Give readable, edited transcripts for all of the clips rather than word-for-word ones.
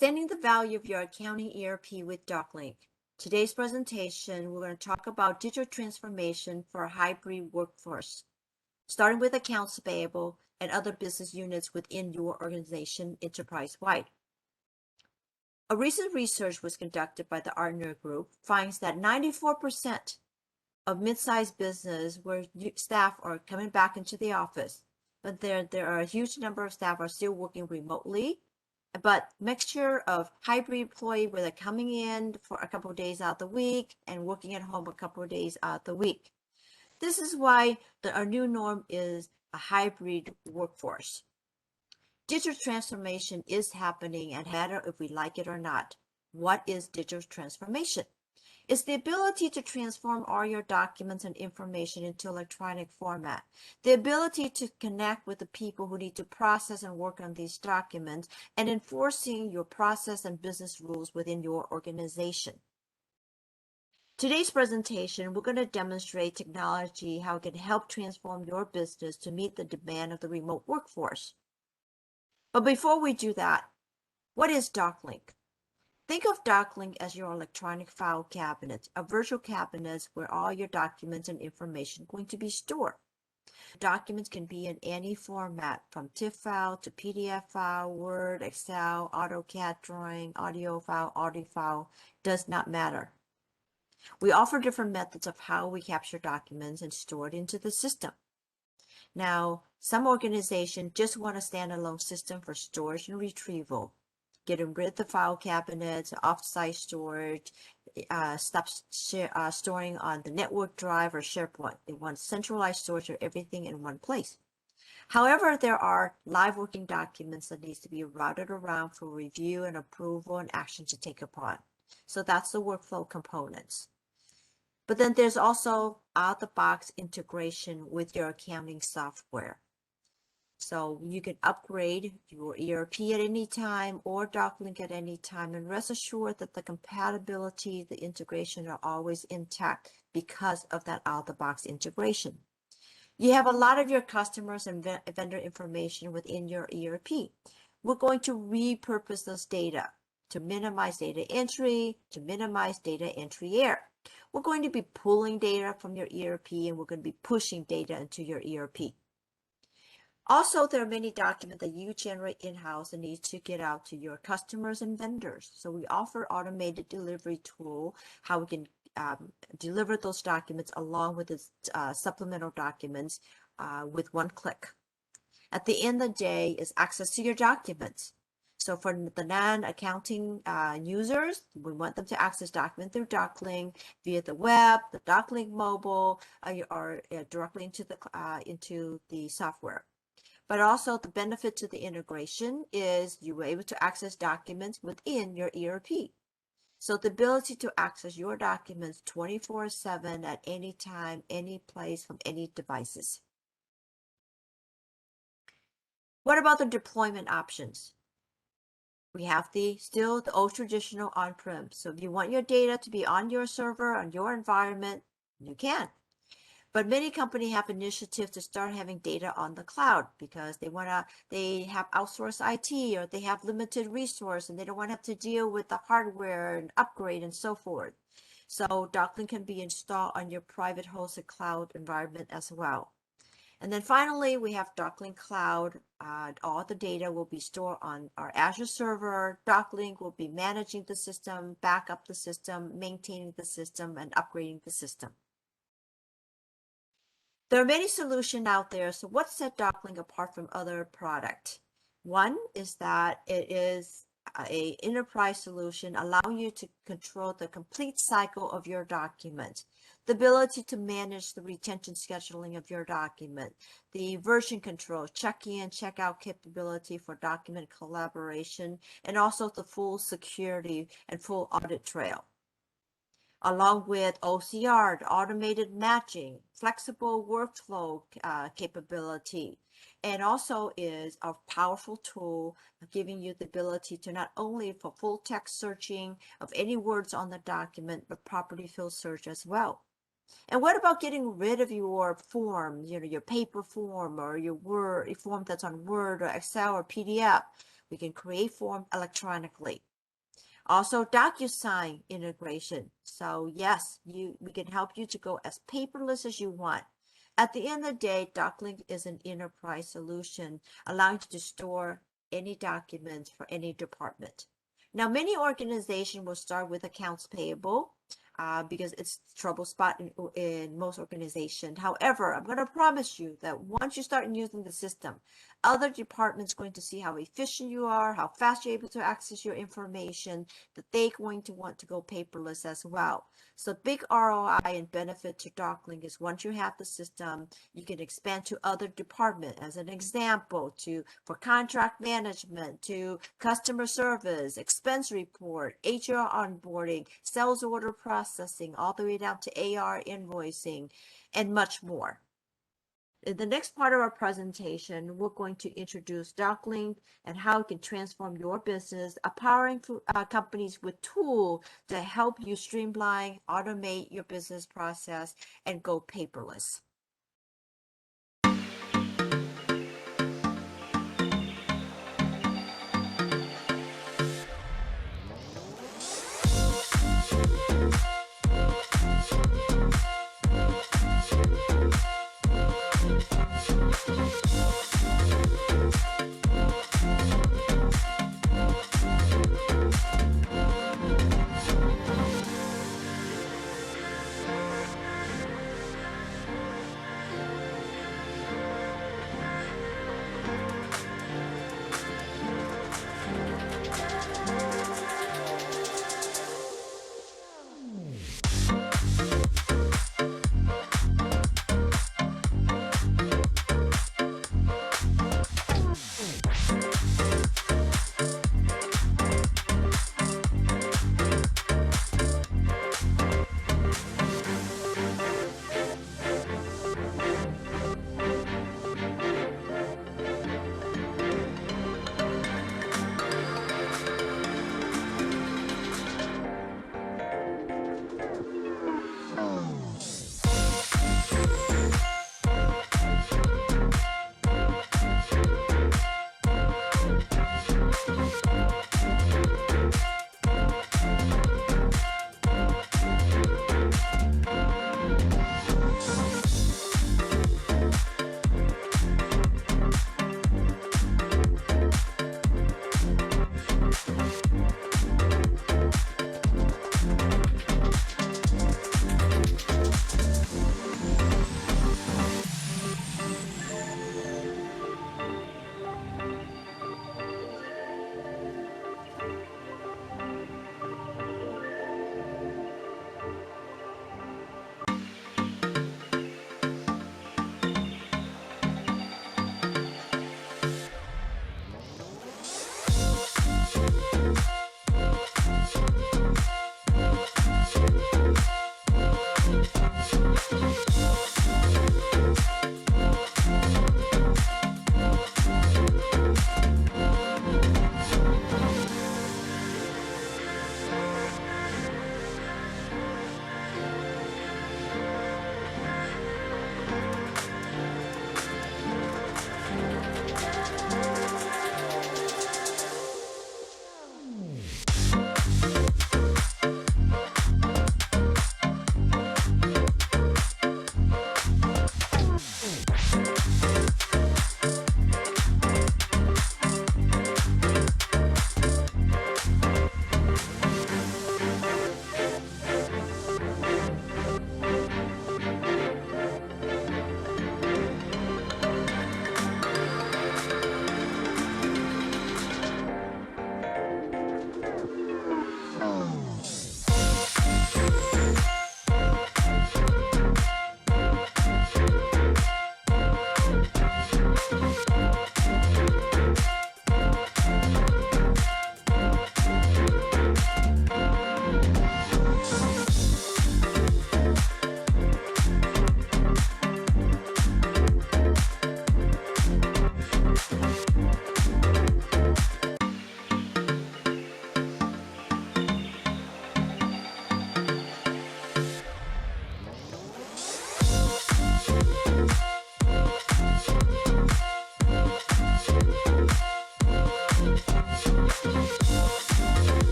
Extending the value of your accounting ERP with DocLink. Today's presentation, we're going to talk about digital transformation for a hybrid workforce, starting with accounts payable and other business units within your organization enterprise-wide. A recent research was conducted by the Artner Group finds that 94% of mid-sized business where staff are coming back into the office, but there are a huge number of staff are still working remotely. But mixture of hybrid employee where they're coming in for a couple of days out the week and working at home a couple of days out the week. This is why our new norm is a hybrid workforce. Digital transformation is happening, and matter if we like it or not. What is digital transformation? It's the ability to transform all your documents and information into electronic format. The ability to connect with the people who need to process and work on these documents and enforcing your process and business rules within your organization. Today's presentation, we're going to demonstrate technology, how it can help transform your business to meet the demand of the remote workforce. But before we do that, what is DocLink? Think of DocLink as your electronic file cabinet, a virtual cabinet where all your documents and information are going to be stored. Documents can be in any format, from TIFF file to PDF file, Word, Excel, AutoCAD drawing, audio file, does not matter. We offer different methods of how we capture documents and store it into the system. Now, some organizations just want a standalone system for storage and retrieval. Getting rid of the file cabinets, off-site storage, stop storing on the network drive or SharePoint. They want centralized storage of everything in one place. However, there are live working documents that needs to be routed around for review and approval and action to take upon. So that's the workflow components. But then there's also out-the-box integration with your accounting software. So you can upgrade your ERP at any time or DocLink at any time, and rest assured that the compatibility, the integration are always intact because of that out-of-the-box integration. You have a lot of your customers and vendor information within your ERP. We're going to repurpose those data to minimize data entry, to minimize data entry error. We're going to be pulling data from your ERP, and we're going to be pushing data into your ERP. Also, there are many documents that you generate in-house and need to get out to your customers and vendors. So we offer automated delivery tool, how we can deliver those documents along with its supplemental documents with one click. At the end of the day is access to your documents. So for the non-accounting users, we want them to access documents through DocLink via the web, the DocLink mobile, or directly into the software. But also the benefit to the integration is you were able to access documents within your ERP. So the ability to access your documents 24/7 at any time, any place, from any devices. What about the deployment options? We have still the old traditional on-prem. So if you want your data to be on your server, on your environment, you can. But many companies have initiatives to start having data on the cloud because they have outsourced IT, or they have limited resource and they don't want to have to deal with the hardware and upgrade and so forth. So DocLink can be installed on your private hosted cloud environment as well. And then finally, we have DocLink Cloud. All the data will be stored on our Azure server. DocLink will be managing the system, back up the system, maintaining the system, and upgrading the system. There are many solutions out there. So what set DocLink apart from other products? One is that it is an enterprise solution allowing you to control the complete cycle of your document, the ability to manage the retention scheduling of your document, the version control, check-in, check-out capability for document collaboration, and also the full security and full audit trail, along with OCR, automated matching, flexible workflow capability, and also is a powerful tool giving you the ability to not only for full text searching of any words on the document, but property field search as well. And what about getting rid of your form, your paper form or your form that's on Word or Excel or PDF? We can create form electronically. Also, DocuSign integration. So yes, we can help you to go as paperless as you want. At the end of the day, DocLink is an enterprise solution allowing you to store any documents for any department. Now, many organizations will start with accounts payable because it's a trouble spot in most organizations. However, I'm going to promise you that once you start using the system, other departments are going to see how efficient you are, how fast you're able to access your information, that they're going to want to go paperless as well. So big ROI and benefit to DocLink is once you have the system, you can expand to other departments. As an example, for contract management, to customer service, expense report, HR onboarding, sales order processing, all the way down to AR invoicing, and much more. In the next part of our presentation, we're going to introduce DocLink and how it can transform your business, empowering companies with tools to help you streamline, automate your business process, and go paperless.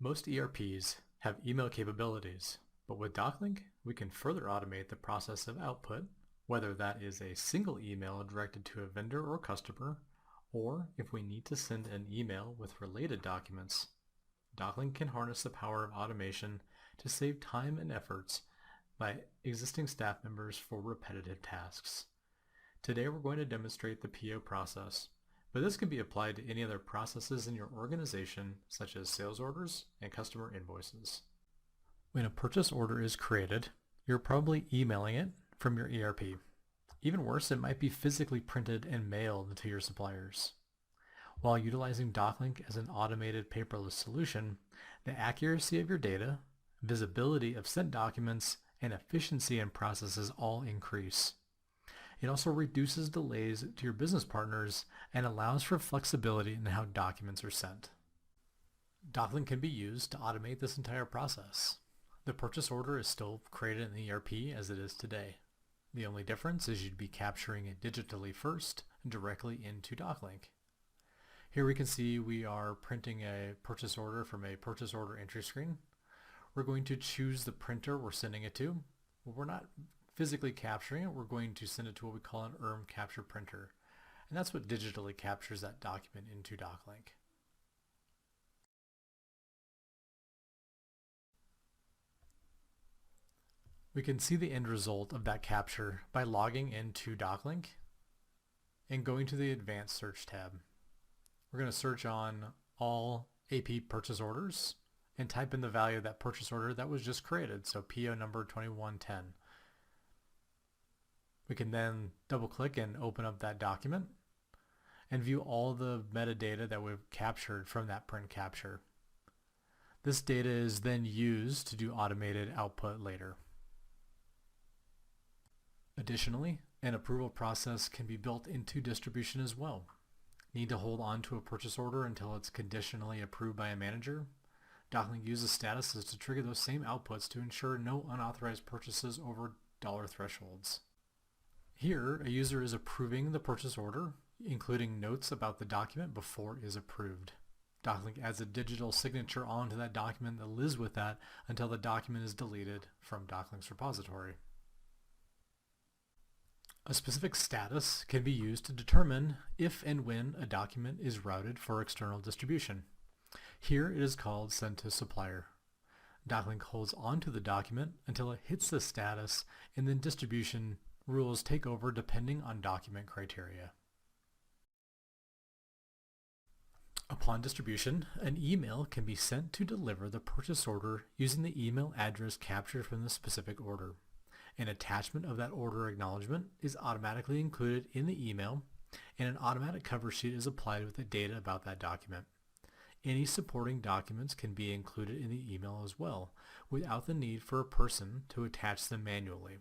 Most ERPs have email capabilities, but with DocLink, we can further automate the process of output, whether that is a single email directed to a vendor or customer, or if we need to send an email with related documents. DocLink can harness the power of automation to save time and efforts by existing staff members for repetitive tasks. Today we're going to demonstrate the PO process, but this can be applied to any other processes in your organization, such as sales orders and customer invoices. When a purchase order is created, you're probably emailing it from your ERP. Even worse, it might be physically printed and mailed to your suppliers. While utilizing DocLink as an automated paperless solution, the accuracy of your data, visibility of sent documents, and efficiency in processes all increase. It also reduces delays to your business partners and allows for flexibility in how documents are sent. DocLink can be used to automate this entire process. The purchase order is still created in the ERP as it is today. The only difference is you'd be capturing it digitally first directly into DocLink. Here we can see we are printing a purchase order from a purchase order entry screen. We're going to choose the printer we're sending it to. We're not physically capturing it. We're going to send it to what we call an capture printer. And that's what digitally captures that document into DocLink. We can see the end result of that capture by logging into DocLink and going to the Advanced Search tab. We're going to search on all AP purchase orders and type in the value of that purchase order that was just created, so PO number 2110. We can then double click and open up that document and view all the metadata that we've captured from that print capture. This data is then used to do automated output later. Additionally, an approval process can be built into distribution as well. Need to hold on to a purchase order until it's conditionally approved by a manager? DocLink uses statuses to trigger those same outputs to ensure no unauthorized purchases over dollar thresholds. Here, a user is approving the purchase order, including notes about the document before it is approved. DocLink adds a digital signature onto that document that lives with that until the document is deleted from DocLink's repository. A specific status can be used to determine if and when a document is routed for external distribution. Here it is called Send to Supplier. DocLink holds onto the document until it hits the status, and then distribution rules take over depending on document criteria. Upon distribution, an email can be sent to deliver the purchase order using the email address captured from the specific order. An attachment of that order acknowledgement is automatically included in the email, and an automatic cover sheet is applied with the data about that document. Any supporting documents can be included in the email as well, without the need for a person to attach them manually.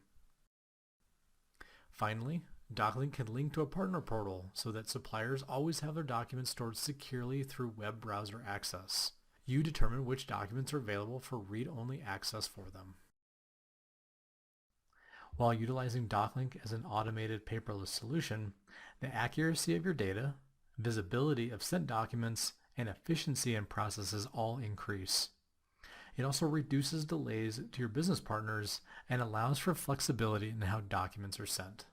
Finally, DocLink can link to a partner portal so that suppliers always have their documents stored securely through web browser access. You determine which documents are available for read-only access for them. While utilizing DocLink as an automated paperless solution, the accuracy of your data, visibility of sent documents, and efficiency in processes all increase. It also reduces delays to your business partners and allows for flexibility in how documents are sent.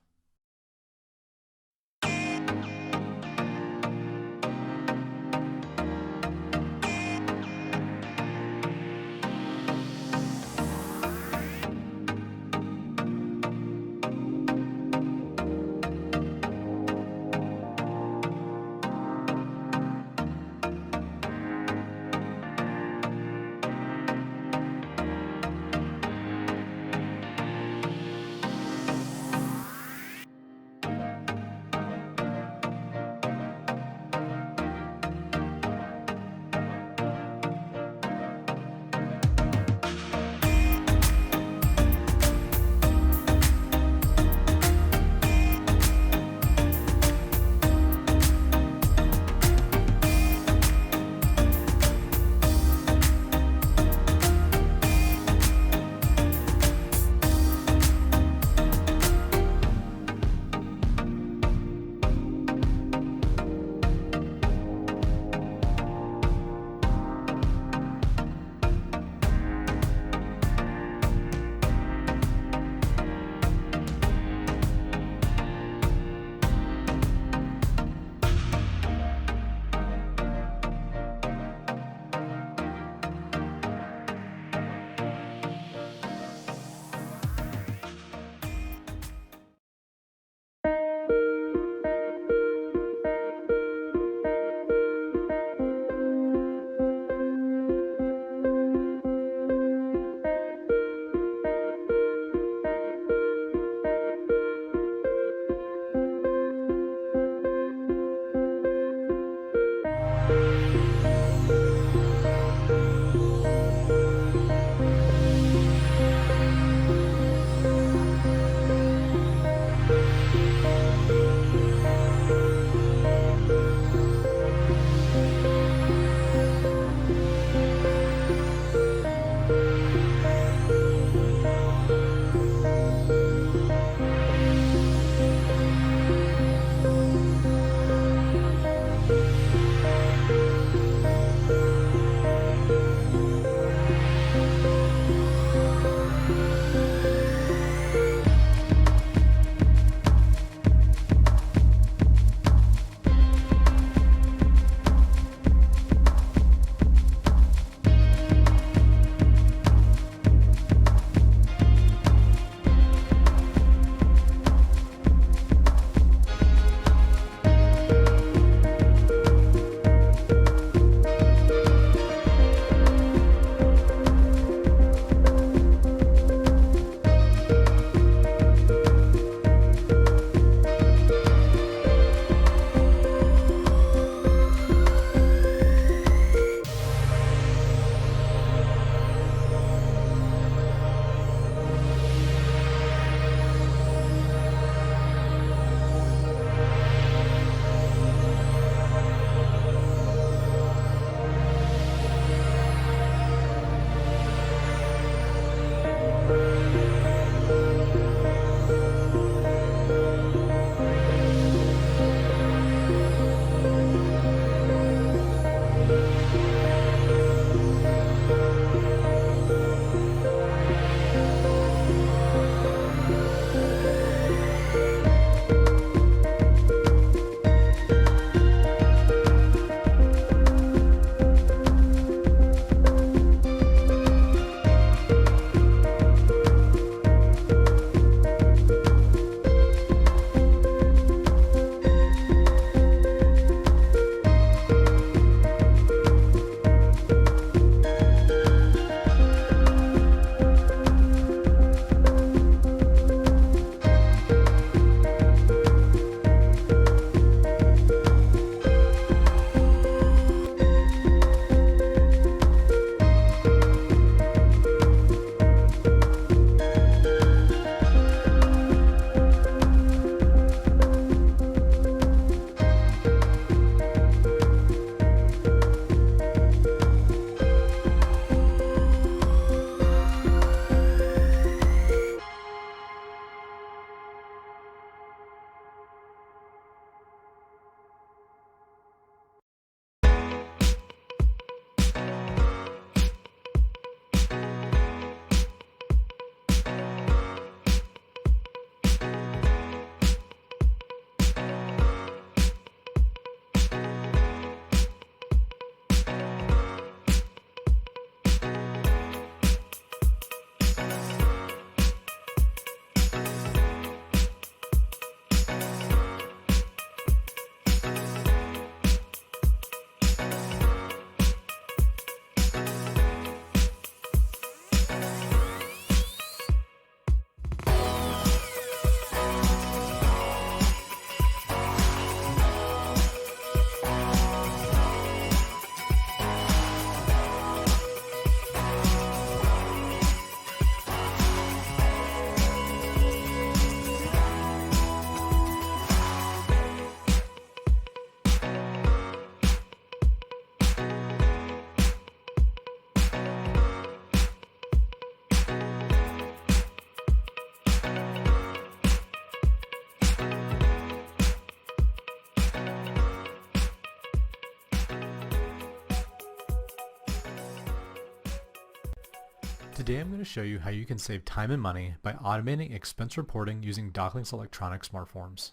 Today I'm going to show you how you can save time and money by automating expense reporting using DocLink's electronic smart forms.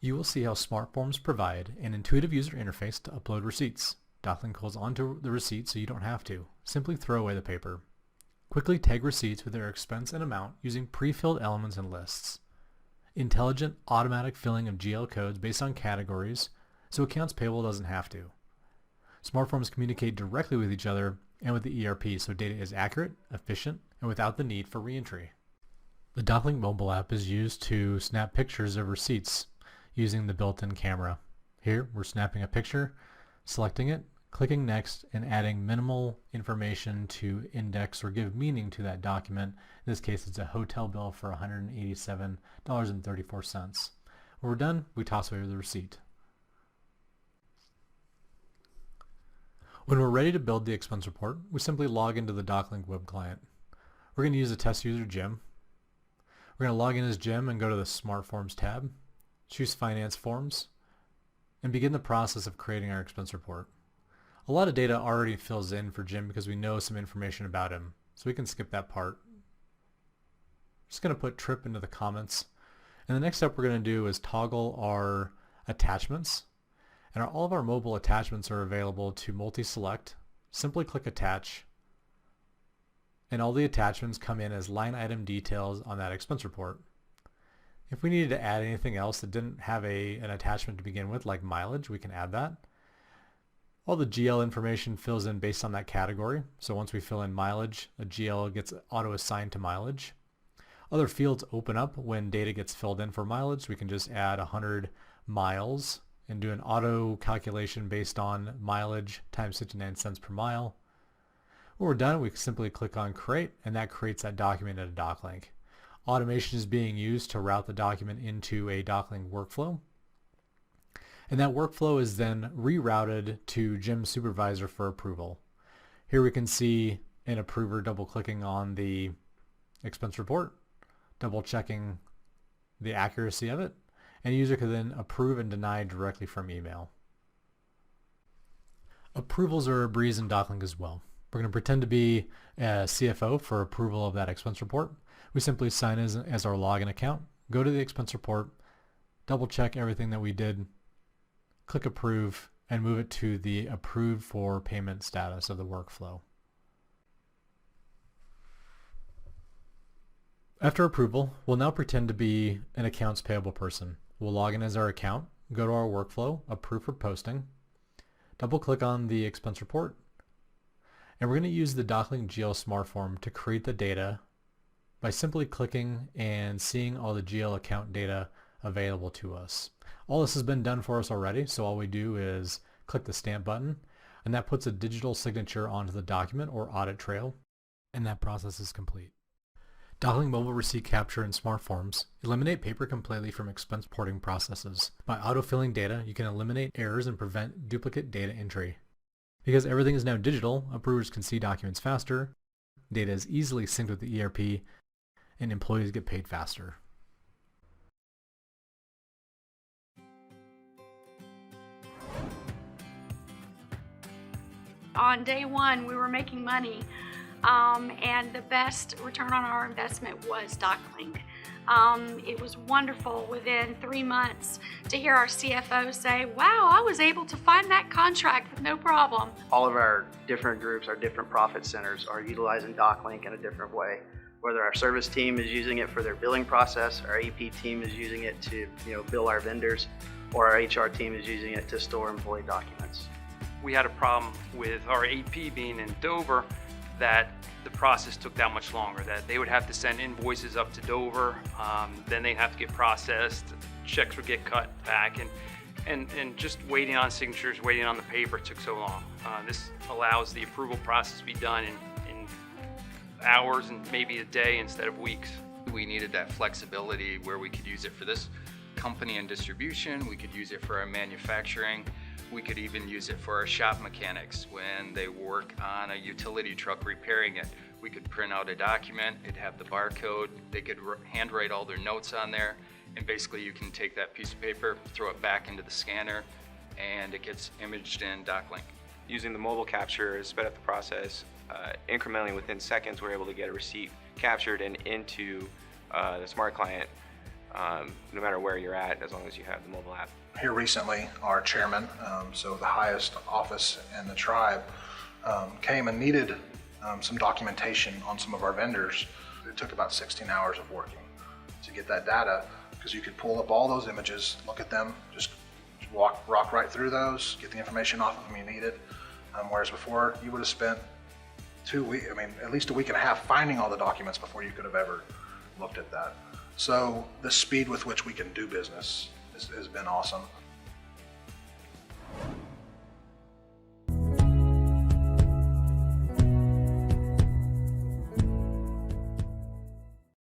You will see how smart forms provide an intuitive user interface to upload receipts. DocLink holds onto the receipt so you don't have to. Simply throw away the paper. Quickly tag receipts with their expense and amount using pre-filled elements and lists. Intelligent automatic filling of GL codes based on categories so accounts payable doesn't have to. Smart forms communicate directly with each other and with the ERP so data is accurate, efficient, and without the need for reentry. The DocLink mobile app is used to snap pictures of receipts using the built-in camera. Here we're snapping a picture, selecting it, clicking next, and adding minimal information to index or give meaning to that document. In this case it's a hotel bill for $187.34. When we're done, we toss away the receipt. When we're ready to build the expense report, we simply log into the DocLink web client. We're going to use the test user Jim. We're going to log in as Jim and go to the Smart Forms tab, choose Finance Forms, and begin the process of creating our expense report. A lot of data already fills in for Jim because we know some information about him, so we can skip that part. Just going to put trip into the comments, and the next step we're going to do is toggle our attachments. And all of our mobile attachments are available to multi-select. Simply click attach, and all the attachments come in as line item details on that expense report. If we needed to add anything else that didn't have an attachment to begin with, like mileage, we can add that. All the GL information fills in based on that category. So once we fill in mileage, a GL gets auto-assigned to mileage. Other fields open up when data gets filled in for mileage. We can just add 100 miles and do an auto calculation based on mileage times 59 cents per mile. When we're done, we simply click on create, and that creates that document in a DocLink. Automation is being used to route the document into a DocLink workflow. And that workflow is then rerouted to Jim's supervisor for approval. Here we can see an approver double clicking on the expense report, double checking the accuracy of it, and a user can then approve and deny directly from email. Approvals are a breeze in DocLink as well. We're going to pretend to be a CFO for approval of that expense report. We simply sign as our login account, go to the expense report, double check everything that we did, click approve, and move it to the approved for payment status of the workflow. After approval, we'll now pretend to be an accounts payable person. We'll log in as our account, go to our workflow, approve for posting, double click on the expense report, and we're going to use the DocLink GL Smart Form to create the data by simply clicking and seeing all the GL account data available to us. All this has been done for us already, so all we do is click the stamp button, and that puts a digital signature onto the document or audit trail, and that process is complete. DocLink mobile receipt capture and smart forms eliminate paper completely from expense reporting processes. By autofilling data, you can eliminate errors and prevent duplicate data entry. Because everything is now digital, approvers can see documents faster, data is easily synced with the ERP, and employees get paid faster. On day one, we were making money, and the best return on our investment was DocLink. It was wonderful within 3 months to hear our CFO say, wow, I was able to find that contract with no problem. All of our different groups, our different profit centers are utilizing DocLink in a different way. Whether our service team is using it for their billing process, our AP team is using it to bill our vendors, or our HR team is using it to store employee documents. We had a problem with our AP being in Dover, that the process took that much longer, that they would have to send invoices up to Dover, then they'd have to get processed, checks would get cut back, and just waiting on signatures, waiting on the paper took so long. This allows the approval process to be done in hours and maybe a day instead of weeks. We needed that flexibility where we could use it for this company and distribution, we could use it for our manufacturing, we could even use it for our shop mechanics when they work on a utility truck repairing it. We could print out a document, it'd have the barcode, they could handwrite all their notes on there, and basically you can take that piece of paper, throw it back into the scanner, and it gets imaged in DocLink. Using the mobile capture has sped up the process incrementally within seconds, we're able to get a receipt captured and into the smart client, no matter where you're at, as long as you have the mobile app. Here recently, our chairman, so the highest office in the tribe, came and needed some documentation on some of our vendors. It took about 16 hours of working to get that data, because you could pull up all those images, look at them, just rock right through those, get the information off of them you needed. Whereas before, you would have spent 2 weeks, at least a week and a half finding all the documents before you could have ever looked at that. So the speed with which we can do business has been awesome.